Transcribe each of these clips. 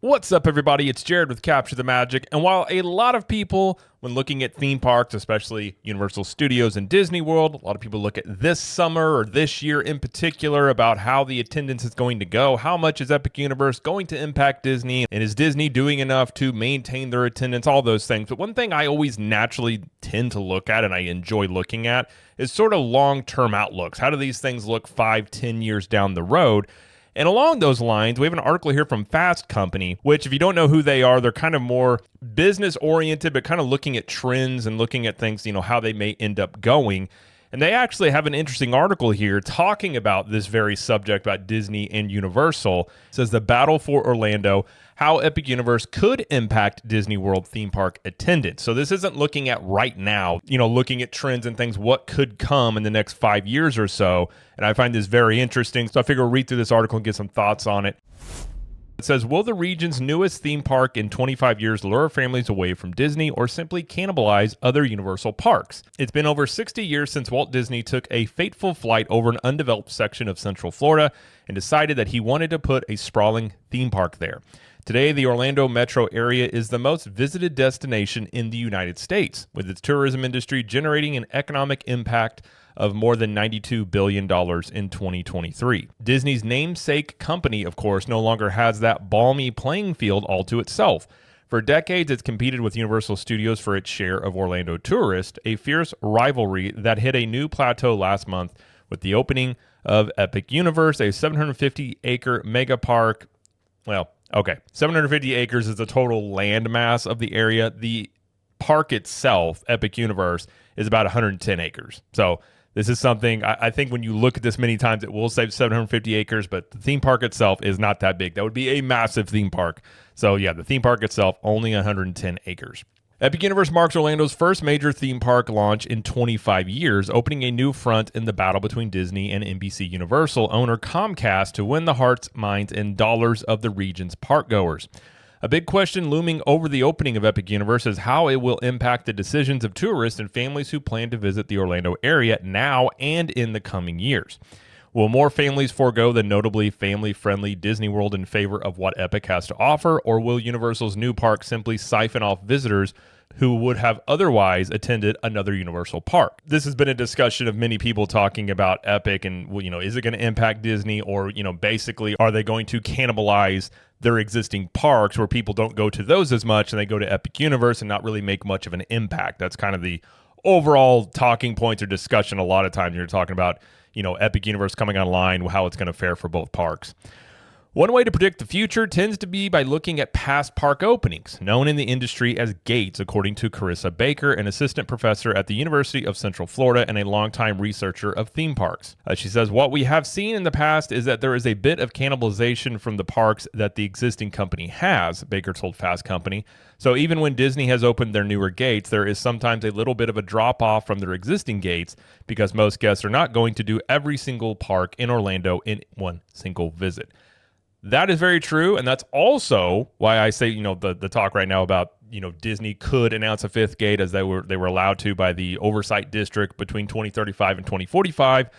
What's up, everybody? It's Jared with Capture the Magic. And while a lot of people, when looking at theme parks, especially Universal Studios and Disney World, a lot of people look at this summer or this year in particular about how the attendance is going to go. How much is Epic Universe going to impact Disney? And is Disney doing enough to maintain their attendance? All those things. But one thing I always naturally tend to look at, and I enjoy looking at, is sort of long-term outlooks. How do these things look 5-10 years down the road? And along those lines, we have an article here from Fast Company, which if you don't know who they are, they're kind of more business oriented, but kind of looking at trends and looking at things, how they may end up going. And they actually have an interesting article here talking about this very subject about Disney and Universal. It says the battle for Orlando, how Epic Universe could impact Disney World theme park attendance. So this isn't looking at right now, looking at trends and things, what could come in the next 5 years or so. And I find this very interesting. So I figure we'll read through this article and get some thoughts on it. It says, will the region's newest theme park in 25 years lure families away from Disney or simply cannibalize other Universal parks? It's been over 60 years since Walt Disney took a fateful flight over an undeveloped section of Central Florida and decided that he wanted to put a sprawling theme park there. Today, the Orlando metro area is the most visited destination in the United States, with its tourism industry generating an economic impact of more than $92 billion in 2023. Disney's namesake company, of course, no longer has that balmy playing field all to itself. For decades, it's competed with Universal Studios for its share of Orlando tourists, a fierce rivalry that hit a new plateau last month with the opening of Epic Universe, a 750-acre mega park. 750 acres is the total land mass of the area. The park itself, Epic Universe, is about 110 acres. So this is something, I think when you look at this many times, it will say 750 acres, but the theme park itself is not that big. That would be a massive theme park. So yeah, the theme park itself, only 110 acres. Epic Universe marks Orlando's first major theme park launch in 25 years, opening a new front in the battle between Disney and NBC Universal owner Comcast to win the hearts, minds, and dollars of the region's parkgoers. A big question looming over the opening of Epic Universe is how it will impact the decisions of tourists and families who plan to visit the Orlando area now and in the coming years. Will more families forego the notably family-friendly Disney World in favor of what Epic has to offer, or will Universal's new park simply siphon off visitors who would have otherwise attended another Universal park? This has been a discussion of many people talking about Epic and, is it going to impact Disney, or, basically, are they going to cannibalize their existing parks where people don't go to those as much and they go to Epic Universe and not really make much of an impact? That's kind of the overall talking points or discussion a lot of times you're talking about, Epic Universe coming online, how it's going to fare for both parks. One way to predict the future tends to be by looking at past park openings, known in the industry as gates, according to Carissa Baker, an assistant professor at the University of Central Florida and a longtime researcher of theme parks. She says, what we have seen in the past is that there is a bit of cannibalization from the parks that the existing company has, Baker told Fast Company. So even when Disney has opened their newer gates, there is sometimes a little bit of a drop-off from their existing gates because most guests are not going to do every single park in Orlando in one single visit. That is very true, and that's also why I say, the talk right now about, Disney could announce a fifth gate as they were allowed to by the oversight district between 2035 and 2045.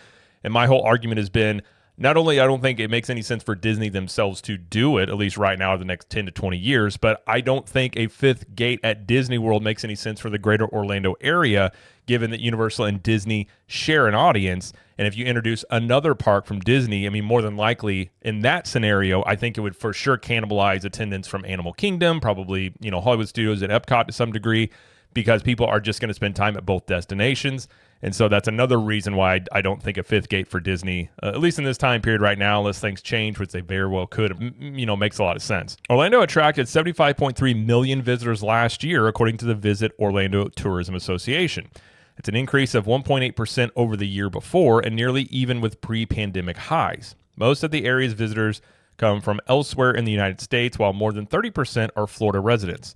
And my whole argument has been, not only I don't think it makes any sense for Disney themselves to do it, at least right now, the next 10 to 20 years, but I don't think a fifth gate at Disney World makes any sense for the greater Orlando area, given that Universal and Disney share an audience. And if you introduce another park from Disney, more than likely in that scenario, I think it would for sure cannibalize attendance from Animal Kingdom, probably, Hollywood Studios and Epcot to some degree, because people are just going to spend time at both destinations. And so that's another reason why I don't think a fifth gate for Disney, at least in this time period right now, unless things change, which they very well could, makes a lot of sense. Orlando attracted 75.3 million visitors last year, according to the Visit Orlando Tourism Association. It's an increase of 1.8% over the year before and nearly even with pre-pandemic highs. Most of the area's visitors come from elsewhere in the United States, while more than 30% are Florida residents.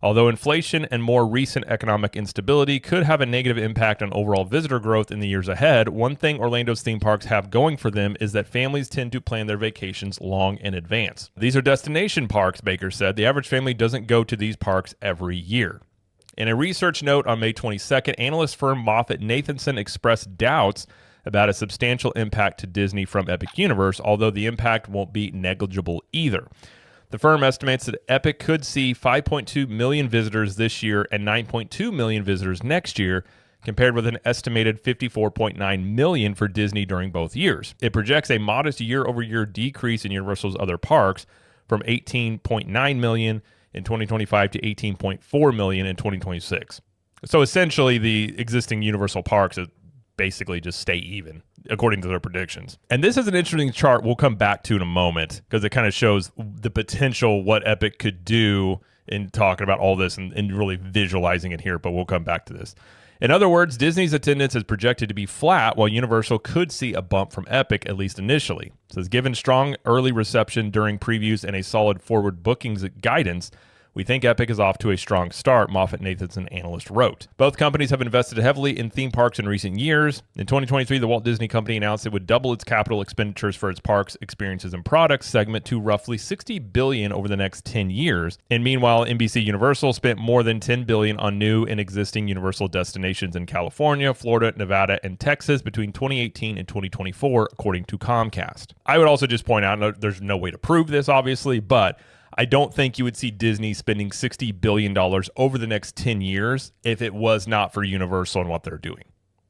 Although inflation and more recent economic instability could have a negative impact on overall visitor growth in the years ahead, one thing Orlando's theme parks have going for them is that families tend to plan their vacations long in advance. These are destination parks, Baker said. The average family doesn't go to these parks every year. In a research note on May 22nd, analyst firm MoffettNathanson expressed doubts about a substantial impact to Disney from Epic Universe, although the impact won't be negligible either. The firm estimates that Epic could see 5.2 million visitors this year and 9.2 million visitors next year, compared with an estimated 54.9 million for Disney during both years. It projects a modest year-over-year decrease in Universal's other parks from 18.9 million in 2025 to 18.4 million in 2026. So essentially, the existing Universal parks basically just stay even, according to their predictions. And this is an interesting chart we'll come back to in a moment, because it kind of shows the potential what Epic could do in talking about all this and really visualizing it here, but we'll come back to this. In other words, Disney's attendance is projected to be flat, while Universal could see a bump from Epic, at least initially. It says, given strong early reception during previews and a solid forward bookings guidance, we think Epic is off to a strong start, MoffettNathanson analyst wrote. Both companies have invested heavily in theme parks in recent years. In 2023, the Walt Disney Company announced it would double its capital expenditures for its parks, experiences, and products segment to roughly $60 billion over the next 10 years. And meanwhile, NBC Universal spent more than $10 billion on new and existing Universal destinations in California, Florida, Nevada, and Texas between 2018 and 2024, according to Comcast. I would also just point out, there's no way to prove this, obviously, but I don't think you would see Disney spending $60 billion over the next 10 years if it was not for Universal and what they're doing.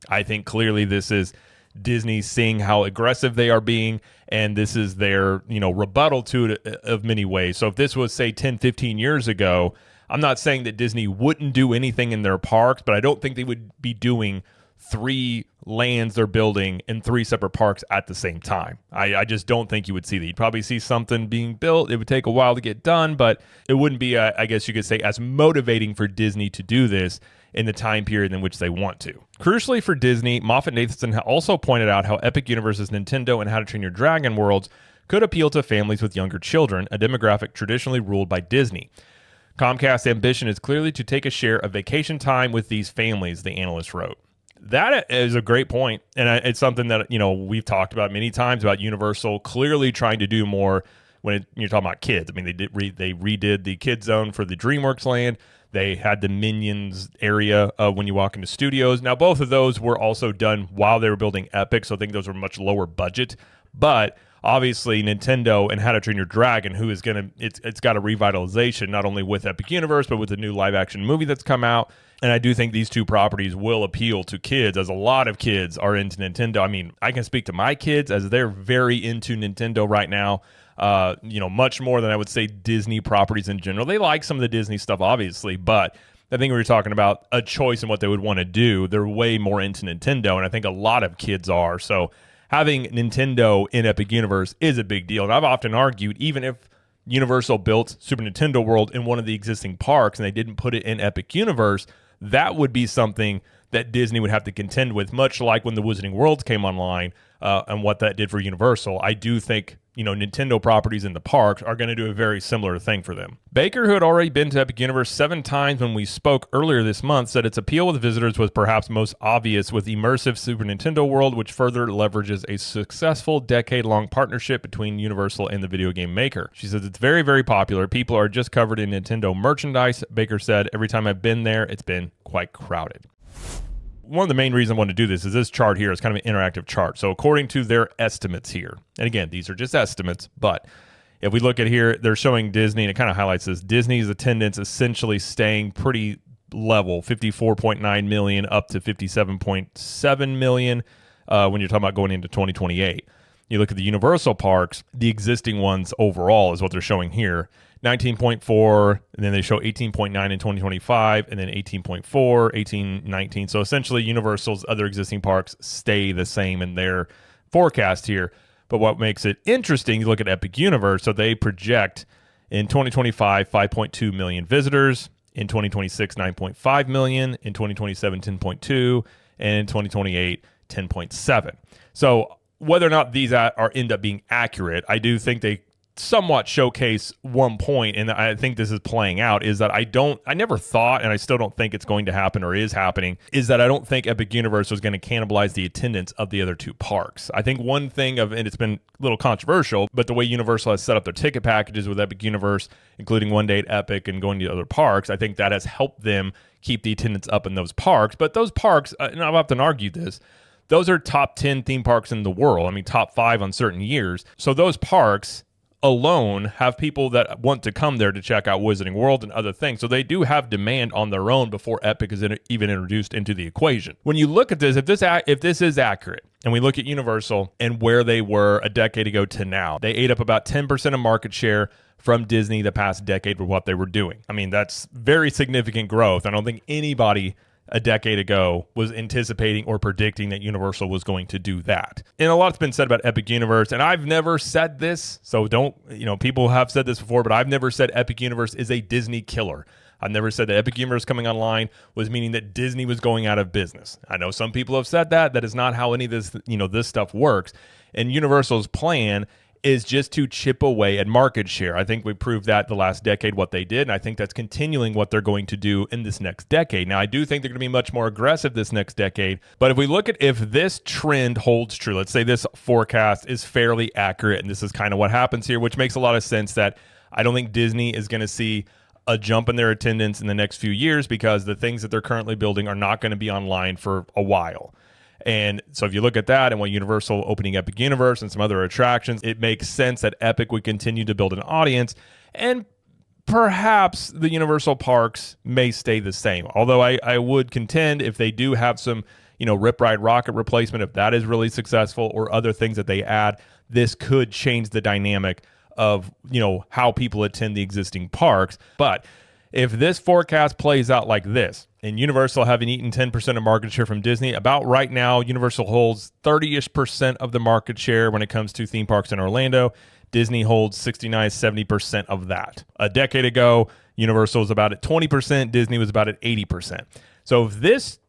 I think clearly this is Disney seeing how aggressive they are being, and this is their, rebuttal to it of many ways. So if this was, say, 10, 15 years ago, I'm not saying that Disney wouldn't do anything in their parks, but I don't think they would be doing 3 lands they're building in 3 separate parks at the same time. I just don't think you would see that. You'd probably see something being built. It would take a while to get done, but it wouldn't be, I guess you could say, as motivating for Disney to do this in the time period in which they want to. Crucially for Disney, MoffettNathanson also pointed out how Epic Universe's Nintendo and How to Train Your Dragon worlds could appeal to families with younger children, a demographic traditionally ruled by Disney. Comcast's ambition is clearly to take a share of vacation time with these families, the analyst wrote. That is a great point, and it's something that we've talked about many times about Universal clearly trying to do more when you're talking about kids. I mean, they redid the Kids Zone for the DreamWorks land. They had the Minions area when you walk into studios. Now, both of those were also done while they were building Epic, so I think those were much lower budget. But obviously, Nintendo and How to Train Your Dragon, who is it's got a revitalization not only with Epic Universe but with the new live action movie that's come out. And I do think these 2 properties will appeal to kids, as a lot of kids are into Nintendo. I mean, I can speak to my kids as they're very into Nintendo right now, much more than I would say Disney properties in general. They like some of the Disney stuff, obviously, but I think we were talking about a choice and what they would want to do. They're way more into Nintendo, and I think a lot of kids are. So having Nintendo in Epic Universe is a big deal. And I've often argued, even if Universal built Super Nintendo World in one of the existing parks and they didn't put it in Epic Universe, that would be something that Disney would have to contend with, much like when the Wizarding Worlds came online and what that did for Universal. I do think, Nintendo properties in the parks are going to do a very similar thing for them. Baker, who had already been to Epic Universe 7 times when we spoke earlier this month, said its appeal with visitors was perhaps most obvious with immersive Super Nintendo World, which further leverages a successful decade-long partnership between Universal and the video game maker. She says it's very, very popular. People are just covered in Nintendo merchandise. Baker said, every time I've been there, it's been quite crowded. One of the main reasons I want to do this is this chart here is kind of an interactive chart. So according to their estimates here, and again, these are just estimates, but if we look at here, they're showing Disney, and it kind of highlights this, Disney's attendance essentially staying pretty level, 54.9 million up to 57.7 million when you're talking about going into 2028. You look at the Universal parks, the existing ones overall is what they're showing here. 19.4, and then they show 18.9 in 2025, and then 18.4, 18, 19. So essentially, Universal's other existing parks stay the same in their forecast here. But what makes it interesting, you look at Epic Universe, so they project in 2025, 5.2 million visitors. In 2026, 9.5 million. In 2027, 10.2. And in 2028, 10.7. So whether or not these end up being accurate, I do think they somewhat showcase one point, and I think this is playing out, is that I never thought, and I still don't think it's going to happen or is happening, is that I don't think Epic Universe was going to cannibalize the attendance of the other 2 parks. I think one thing and it's been a little controversial, but the way Universal has set up their ticket packages with Epic Universe, including one day at Epic and going to other parks, I think that has helped them keep the attendance up in those parks. But those parks, and I've often argued this, those are top 10 theme parks in the world. I mean, top 5 on certain years. So those parks alone have people that want to come there to check out Wizarding World and other things. So they do have demand on their own before Epic is even introduced into the equation. When you look at this, if this is accurate, and we look at Universal and where they were a decade ago to now, they ate up about 10% of market share from Disney the past decade with what they were doing. I mean, that's very significant growth. I don't think anybody a decade ago was anticipating or predicting that Universal was going to do that. And a lot's been said about Epic Universe, and I've never said this, so don't, people have said this before, but I've never said Epic Universe is a Disney killer. I've never said that Epic Universe coming online was meaning that Disney was going out of business. I know some people have said that. That is not how any of this, this stuff works. And Universal's plan is just to chip away at market share. I think we proved that the last decade what they did, and I think that's continuing what they're going to do in this next decade. Now, I do think they're going to be much more aggressive this next decade, but if we look at if this trend holds true, let's say this forecast is fairly accurate, and this is kind of what happens here, which makes a lot of sense that I don't think Disney is going to see a jump in their attendance in the next few years because the things that they're currently building are not going to be online for a while. And so if you look at that and what Universal opening Epic Universe and some other attractions, it makes sense that Epic would continue to build an audience, and perhaps the Universal parks may stay the same. Although I would contend if they do have some, Rip Ride Rocket replacement, if that is really successful, or other things that they add, this could change the dynamic of, how people attend the existing parks. But if this forecast plays out like this, and Universal having eaten 10% of market share from Disney, about right now, Universal holds 30-ish% of the market share when it comes to theme parks in Orlando. Disney holds 69-70% of that. A decade ago, Universal was about at 20%, Disney was about at 80%. So if this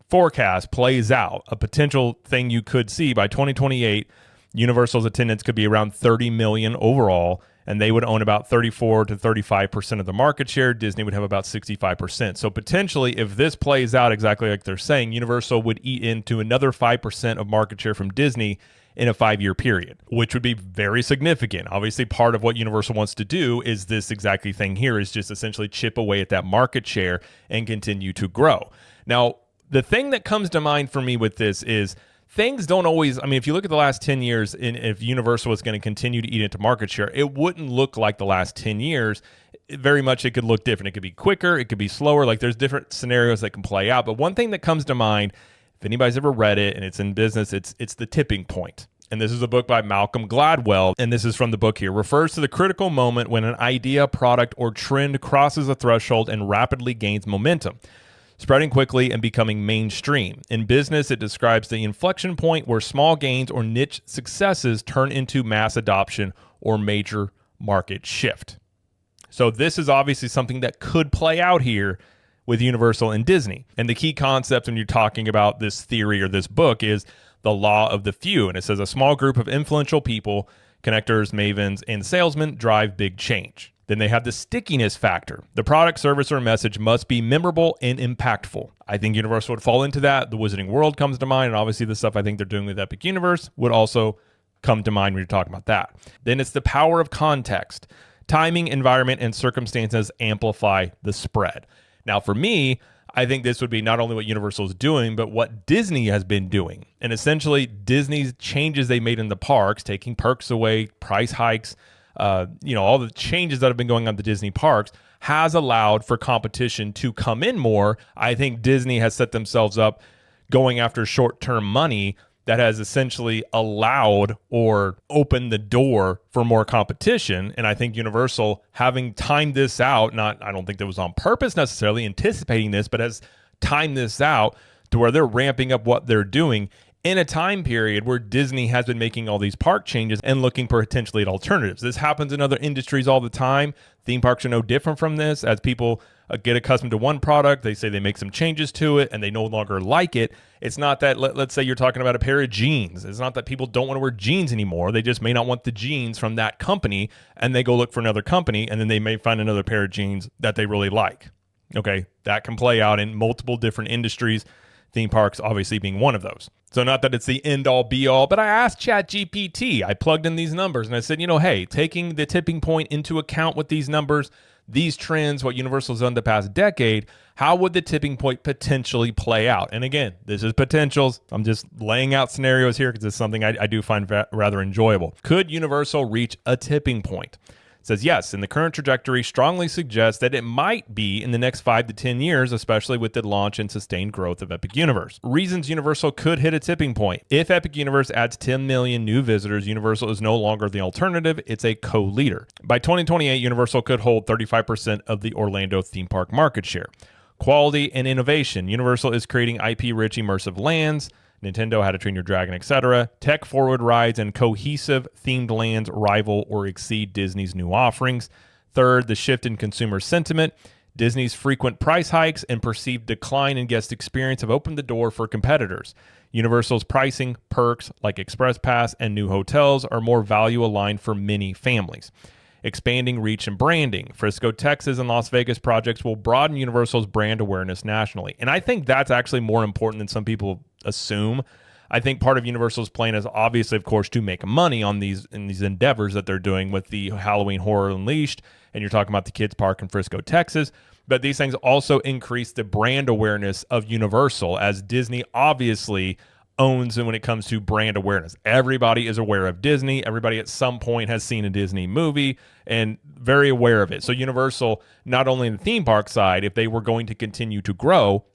forecast plays out, a potential thing you could see by 2028, Universal's attendance could be around 30 million overall, and they would own about 34 to 35% of the market share. Disney would have about 65%. So potentially, if this plays out exactly like they're saying, Universal would eat into another 5% of market share from Disney in a 5-year period, which would be very significant. Obviously, part of what Universal wants to do is this exactly thing here, is just essentially chip away at that market share and continue to grow. Now, the thing that comes to mind for me with this is things don't always, if you look at the last 10 years, and if Universal was going to continue to eat into market share, it wouldn't look like the last 10 years. Very much it could look different. It could be quicker. It could be slower. Like there's different scenarios that can play out. But one thing that comes to mind, if anybody's ever read it and it's in business, it's The Tipping Point. And this is a book by Malcolm Gladwell, and this is from the book here, refers to the critical moment when an idea, product, or trend crosses a threshold and rapidly gains momentum, spreading quickly and becoming mainstream. In business, it describes the inflection point where small gains or niche successes turn into mass adoption or major market shift. So this is obviously something that could play out here with Universal and Disney. And the key concept when you're talking about this theory or this book is the law of the few. And it says a small group of influential people, connectors, mavens, and salesmen drive big change. Then they have the stickiness factor. The product, service, or message must be memorable and impactful. I think Universal would fall into that. The Wizarding World comes to mind, and obviously the stuff I think they're doing with Epic Universe would also come to mind when you're talking about that. Then it's the power of context. Timing, environment, and circumstances amplify the spread. Now, for me, I think this would be not only what Universal is doing, but what Disney has been doing. And essentially, Disney's changes they made in the parks, taking perks away, price hikes, all the changes that have been going on the Disney parks has allowed for competition to come in more. I think Disney has set themselves up going after short-term money that has essentially allowed or opened the door for more competition. And I think Universal, having timed this out, I don't think that was on purpose necessarily anticipating this, but has timed this out to where they're ramping up what they're doing in a time period where Disney has been making all these park changes and looking potentially at alternatives. This happens in other industries all the time. Theme parks are no different from this. As people get accustomed to one product, they say they make some changes to it and they no longer like it. It's not that, let's say you're talking about a pair of jeans. It's not that people don't want to wear jeans anymore. They just may not want the jeans from that company, and they go look for another company, and then they may find another pair of jeans that they really like. Okay, that can play out in multiple different industries, theme parks obviously being one of those. So not that it's the end-all be-all, but I asked ChatGPT. I plugged in these numbers, and I said, hey, taking the tipping point into account with these numbers, these trends, what Universal's done the past decade, how would the tipping point potentially play out? And again, this is potentials. I'm just laying out scenarios here because it's something I do find rather enjoyable. Could Universal reach a tipping point? It says yes, and the current trajectory strongly suggests that it might be in the next 5 to 10 years, especially with the launch and sustained growth of Epic Universe. Reasons Universal could hit a tipping point. If Epic Universe adds 10 million new visitors, Universal is no longer the alternative, it's a co-leader. By 2028, Universal could hold 35% of the Orlando theme park market share. Quality and innovation. Universal is creating IP-rich immersive lands. Nintendo, How to Train Your Dragon, etc. Tech-forward rides and cohesive themed lands rival or exceed Disney's new offerings. Third, the shift in consumer sentiment. Disney's frequent price hikes and perceived decline in guest experience have opened the door for competitors. Universal's pricing, perks like Express Pass and new hotels are more value-aligned for many families. Expanding reach and branding. Frisco, Texas, and Las Vegas projects will broaden Universal's brand awareness nationally. And I think that's actually more important than some people assume. I think part of Universal's plan is obviously, of course, to make money on these endeavors that they're doing with the Halloween Horror Unleashed, and you're talking about the kids park in Frisco, Texas. But these things also increase the brand awareness of Universal, as Disney obviously owns when it comes to brand awareness. Everybody is aware of Disney. Everybody at some point has seen a Disney movie and very aware of it. So Universal, not only in the theme park side, if they were going to continue to grow,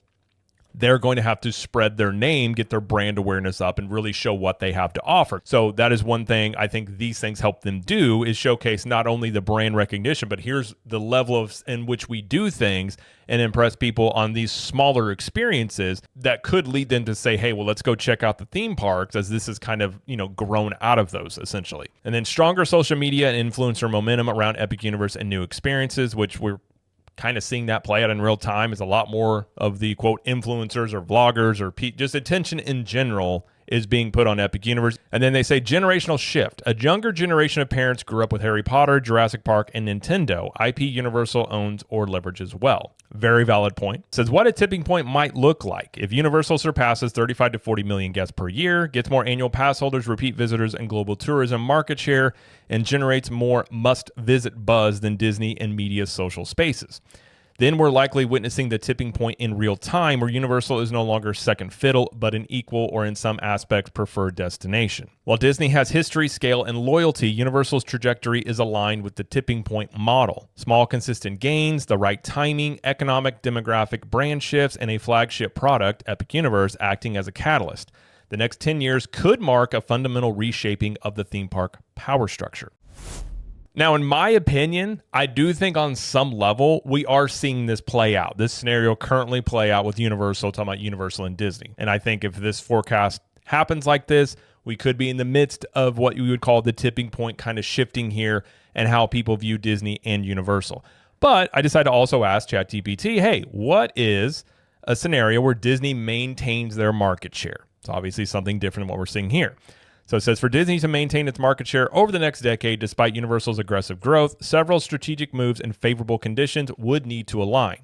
they're going to have to spread their name, get their brand awareness up, and really show what they have to offer. So that is one thing I think these things help them do, is showcase not only the brand recognition, but here's the level in which we do things and impress people on these smaller experiences that could lead them to say, hey, well, let's go check out the theme parks, as this is kind of, grown out of those essentially. And then stronger social media and influencer momentum around Epic Universe and new experiences, which we're kind of seeing that play out in real time, is a lot more of the quote influencers or vloggers or just attention in general is being put on Epic Universe. And then they say generational shift. A younger generation of parents grew up with Harry Potter, Jurassic Park, and Nintendo. IP Universal owns or leverages well. Very valid point. It says what a tipping point might look like. If Universal surpasses 35 to 40 million guests per year, gets more annual pass holders, repeat visitors, and global tourism market share, and generates more must-visit buzz than Disney and media social spaces. Then we're likely witnessing the tipping point in real time, where Universal is no longer second fiddle, but an equal or in some aspects preferred destination. While Disney has history, scale, and loyalty, Universal's trajectory is aligned with the tipping point model. Small, consistent gains, the right timing, economic, demographic, brand shifts, and a flagship product, Epic Universe, acting as a catalyst. The next 10 years could mark a fundamental reshaping of the theme park power structure. Now, in my opinion, I do think on some level we are seeing this play out. This scenario currently play out with Universal, talking about Universal and Disney. And I think if this forecast happens like this, we could be in the midst of what you would call the tipping point kind of shifting here and how people view Disney and Universal. But I decided to also ask ChatGPT, hey, what is a scenario where Disney maintains their market share? It's obviously something different than what we're seeing here. So it says, for Disney to maintain its market share over the next decade, despite Universal's aggressive growth, several strategic moves and favorable conditions would need to align.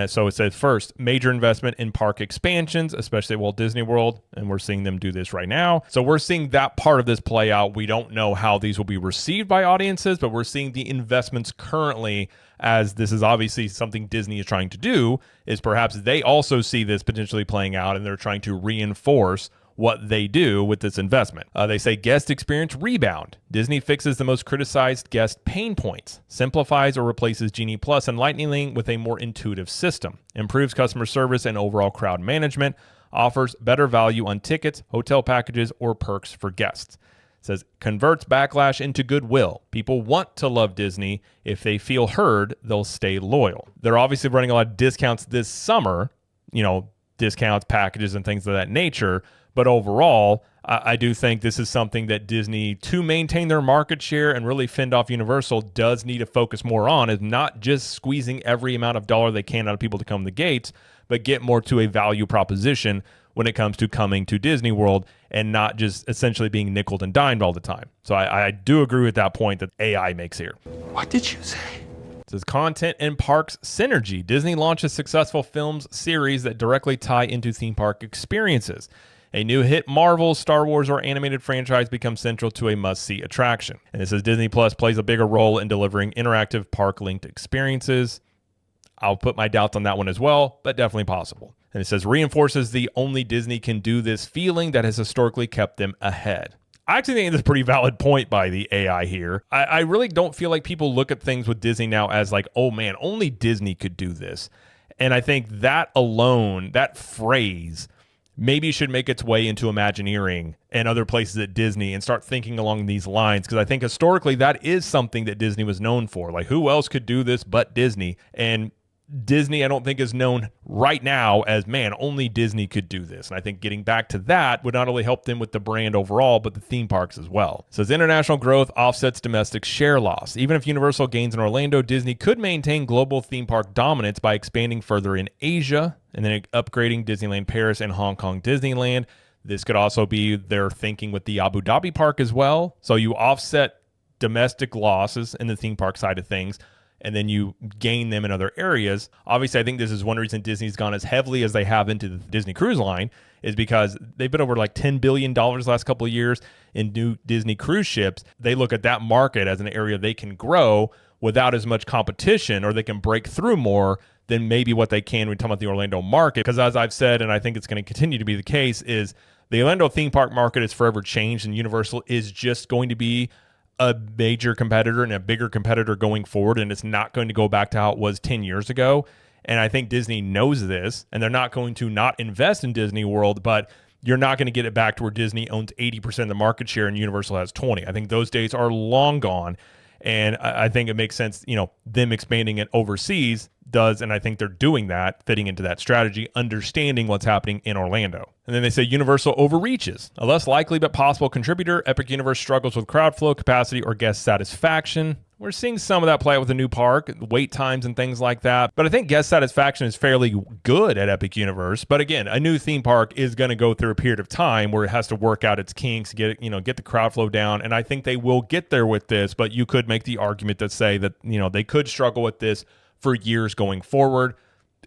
So it says, first, major investment in park expansions, especially at Walt Disney World, and we're seeing them do this right now. So we're seeing that part of this play out. We don't know how these will be received by audiences, but we're seeing the investments currently, as this is obviously something Disney is trying to do, is perhaps they also see this potentially playing out, and they're trying to reinforce what they do with this investment. They say guest experience rebound. Disney fixes the most criticized guest pain points, simplifies or replaces Genie Plus and Lightning Link with a more intuitive system, improves customer service and overall crowd management, offers better value on tickets, hotel packages, or perks for guests. It says converts backlash into goodwill. People want to love Disney. If they feel heard, they'll stay loyal. They're obviously running a lot of discounts this summer, discounts, packages, and things of that nature. But overall, I do think this is something that Disney, to maintain their market share and really fend off Universal, does need to focus more on, is not just squeezing every amount of dollar they can out of people to come to the gates, but get more to a value proposition when it comes to coming to Disney World and not just essentially being nickeled and dimed all the time. So I do agree with that point that AI makes here. What did you say? It says content and parks synergy. Disney launches successful films series that directly tie into theme park experiences. A new hit Marvel, Star Wars, or animated franchise becomes central to a must-see attraction. And it says Disney Plus plays a bigger role in delivering interactive park-linked experiences. I'll put my doubts on that one as well, but definitely possible. And it says reinforces the only Disney can do this feeling that has historically kept them ahead. I actually think it's a pretty valid point by the AI here. I really don't feel like people look at things with Disney now as like, oh man, only Disney could do this. And I think that alone, that phrase, maybe should make its way into Imagineering and other places at Disney and start thinking along these lines. Because I think historically that is something that Disney was known for. Like, who else could do this but Disney? And Disney, I don't think, is known right now as, man, only Disney could do this. And I think getting back to that would not only help them with the brand overall, but the theme parks as well. It says international growth offsets domestic share loss. Even if Universal gains in Orlando, Disney could maintain global theme park dominance by expanding further in Asia and then upgrading Disneyland Paris and Hong Kong Disneyland. This could also be their thinking with the Abu Dhabi park as well. So you offset domestic losses in the theme park side of things, and then you gain them in other areas. Obviously, I think this is one reason Disney's gone as heavily as they have into the Disney Cruise Line, is because they've been over like $10 billion the last couple of years in new Disney cruise ships. They look at that market as an area they can grow without as much competition, or they can break through more than maybe what they can when we talk about the Orlando market. Because as I've said, and I think it's going to continue to be the case, is the Orlando theme park market is forever changed, and Universal is just going to be a major competitor and a bigger competitor going forward, and it's not going to go back to how it was 10 years ago. And I think Disney knows this, and they're not going to not invest in Disney World, but you're not going to get it back to where Disney owns 80% of the market share and Universal has 20. I think those days are long gone. And I think it makes sense, them expanding it overseas does, and I think they're doing that, fitting into that strategy, understanding what's happening in Orlando. And then they say Universal overreaches. A less likely but possible contributor, Epic Universe struggles with crowd flow, capacity, or guest satisfaction. We're seeing some of that play out with the new park, wait times and things like that. But I think guest satisfaction is fairly good at Epic Universe. But again, a new theme park is going to go through a period of time where it has to work out its kinks, get the crowd flow down. And I think they will get there with this. But you could make the argument to say that, they could struggle with this for years going forward.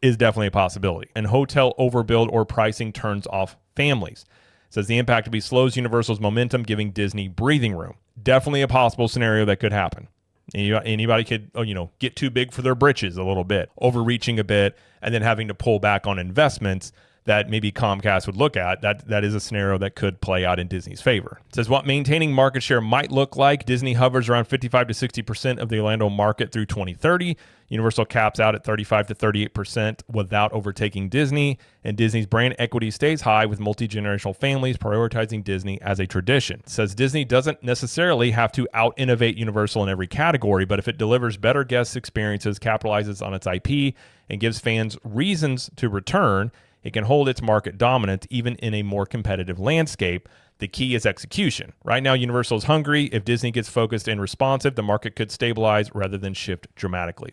Is definitely a possibility. And hotel overbuild or pricing turns off families. It says the impact would be slows Universal's momentum, giving Disney breathing room. Definitely a possible scenario that could happen. Anybody could, get too big for their britches a little bit, overreaching a bit, and then having to pull back on investments that maybe Comcast would look at. That is a scenario that could play out in Disney's favor. It says what maintaining market share might look like. Disney hovers around 55 to 60% of the Orlando market through 2030. Universal caps out at 35 to 38% without overtaking Disney. And Disney's brand equity stays high with multi-generational families prioritizing Disney as a tradition. It says Disney doesn't necessarily have to out-innovate Universal in every category, but if it delivers better guest experiences, capitalizes on its IP, and gives fans reasons to return, it can hold its market dominance even in a more competitive landscape. The key is execution. Right now, Universal is hungry. If Disney gets focused and responsive, the market could stabilize rather than shift dramatically.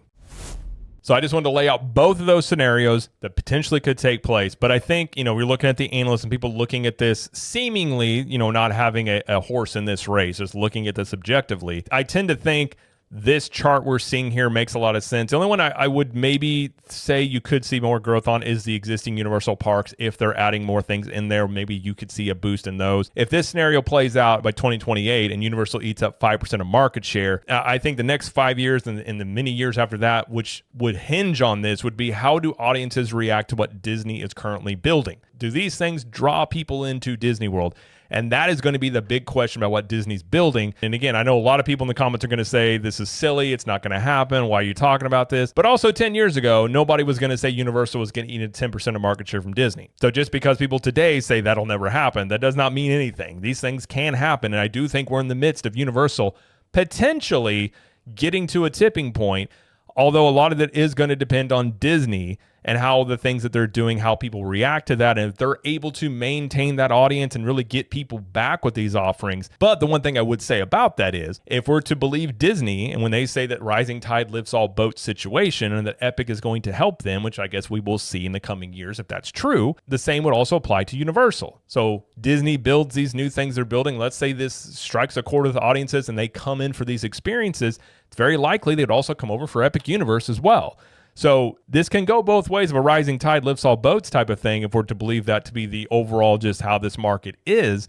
So I just wanted to lay out both of those scenarios that potentially could take place. But I think, we're looking at the analysts and people looking at this seemingly, not having a horse in this race, just looking at this objectively. I tend to think this chart we're seeing here makes a lot of sense. The only one I would maybe say you could see more growth on is the existing Universal parks. If they're adding more things in there, maybe you could see a boost in those. If this scenario plays out by 2028 and Universal eats up 5% of market share, I think the next 5 years and the many years after that, which would hinge on this, would be how do audiences react to what Disney is currently building? Do these things draw people into Disney World? And that is going to be the big question about what Disney's building. And again, I know a lot of people in the comments are going to say, this is silly. It's not going to happen. Why are you talking about this? But also 10 years ago, nobody was going to say Universal was going to eat 10% of market share from Disney. So just because people today say that'll never happen, that does not mean anything. These things can happen. And I do think we're in the midst of Universal potentially getting to a tipping point, although a lot of it is going to depend on Disney and how the things that they're doing, how people react to that, and if they're able to maintain that audience and really get people back with these offerings. But the one thing I would say about that is, if we're to believe Disney, and when they say that rising tide lifts all boats situation, and that Epic is going to help them, which I guess we will see in the coming years if that's true, the same would also apply to Universal. So Disney builds these new things they're building. Let's say this strikes a chord with audiences and they come in for these experiences. It's very likely they'd also come over for Epic Universe as well. So this can go both ways of a rising tide lifts all boats type of thing if we're to believe that to be the overall just how this market is.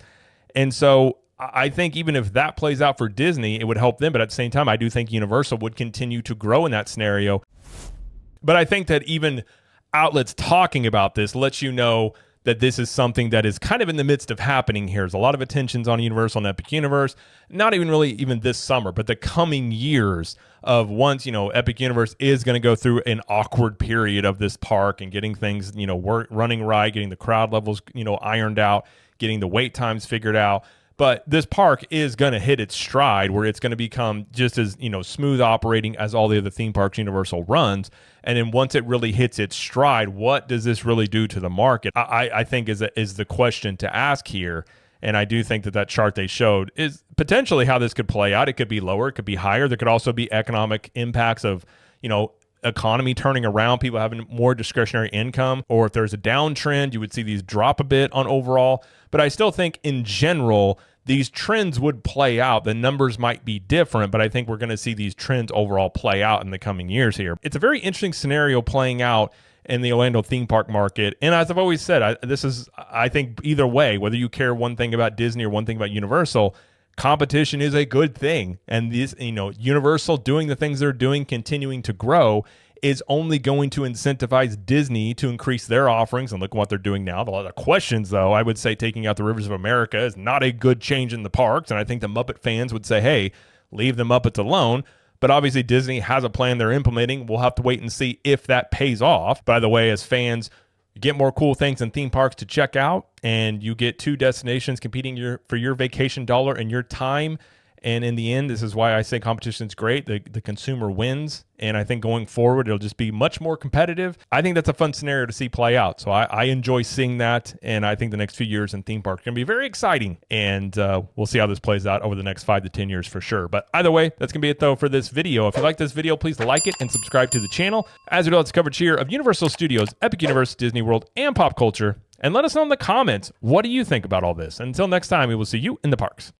And so I think even if that plays out for Disney, it would help them. But at the same time, I do think Universal would continue to grow in that scenario. But I think that even outlets talking about this lets you know that this is something that is kind of in the midst of happening here. There's a lot of attentions on Universal and Epic Universe, not even really even this summer, but the coming years of once, Epic Universe is going to go through an awkward period of this park and getting things, running right, getting the crowd levels, ironed out, getting the wait times figured out. But this park is going to hit its stride where it's going to become just as, smooth operating as all the other theme parks Universal runs. And then once it really hits its stride, what does this really do to the market? I think is the question to ask here. And I do think that chart they showed is potentially how this could play out. It could be lower. It could be higher. There could also be economic impacts of, economy turning around, people having more discretionary income, or if there's a downtrend, you would see these drop a bit on overall. But I still think in general, these trends would play out. The numbers might be different, but I think we're going to see these trends overall play out in the coming years here. It's a very interesting scenario playing out in the Orlando theme park market. And as I've always said, I think either way, whether you care one thing about Disney or one thing about Universal, competition is a good thing. And this, Universal doing the things they're doing, continuing to grow, is only going to incentivize Disney to increase their offerings. And look what they're doing now. A lot of questions, though, I would say taking out the Rivers of America is not a good change in the parks. And I think the Muppet fans would say, hey, leave the Muppets alone. But obviously Disney has a plan they're implementing. We'll have to wait and see if that pays off. By the way, as fans, you get more cool things in theme parks to check out, and you get two destinations competing for your vacation dollar and your time. And in the end, this is why I say competition is great. The consumer wins. And I think going forward, it'll just be much more competitive. I think that's a fun scenario to see play out. So I enjoy seeing that. And I think the next few years in theme parks are going to be very exciting. And we'll see how this plays out over the next 5 to 10 years for sure. But either way, that's going to be it, though, for this video. If you like this video, please like it and subscribe to the channel. As we do, it's coverage here of Universal Studios, Epic Universe, Disney World, and pop culture. And let us know in the comments, what do you think about all this? Until next time, we will see you in the parks.